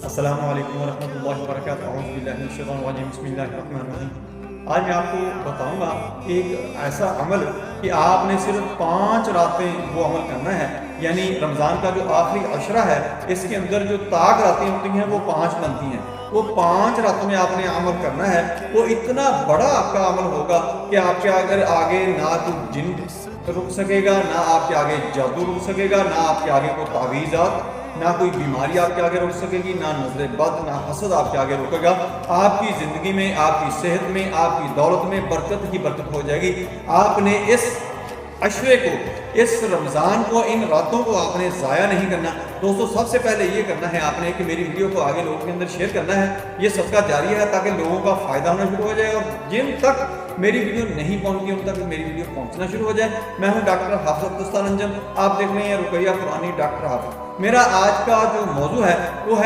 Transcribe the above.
السلام علیکم ورحمۃ اللہ وبرکاتہ۔ اعوذ باللہ من الشیطان الرجیم، بسم اللہ الرحمن الرحیم۔ آج میں آپ کو بتاؤں گا ایک ایسا عمل کہ آپ نے صرف 5 راتیں وہ عمل کرنا ہے، یعنی رمضان کا جو آخری عشرہ ہے اس کے اندر جو طاق راتیں ہوتی ہیں وہ 5 بنتی ہیں، وہ 5 راتوں میں آپ نے عمل کرنا ہے۔ وہ اتنا بڑا آپ کا عمل ہوگا کہ آپ کے اگر آگے نہ تو جن رک سکے گا، نہ آپ کے آگے جادو رک سکے گا، نہ آپ کے آگے کوئی تعویذات، نہ کوئی بیماری آپ کے آگے روک سکے گی، نہ نظر بد، نہ حسد آپ کے آگے روکے گا۔ آپ کی زندگی میں، آپ کی صحت میں، آپ کی دولت میں برکت ہی برکت ہو جائے گی۔ آپ نے اس عشرے کو، اس رمضان کو، ان راتوں کو آپ نے ضائع نہیں کرنا۔ دوستو سب سے پہلے یہ کرنا ہے آپ نے کہ میری ویڈیو کو آگے لوگوں کے اندر شیئر کرنا ہے۔ یہ صدقہ جاری ہے تاکہ لوگوں کا فائدہ ہونا شروع ہو جائے، اور جن تک میری ویڈیو نہیں پہنچتی ان تک میری ویڈیو پہنچنا شروع ہو جائے۔ میں ہوں ڈاکٹر حافظ عبدالستار انجم، آپ دیکھ رہے ہیں رقیہ قرآنی ڈاکٹر حافظ۔ میرا آج کا جو موضوع ہے وہ ہے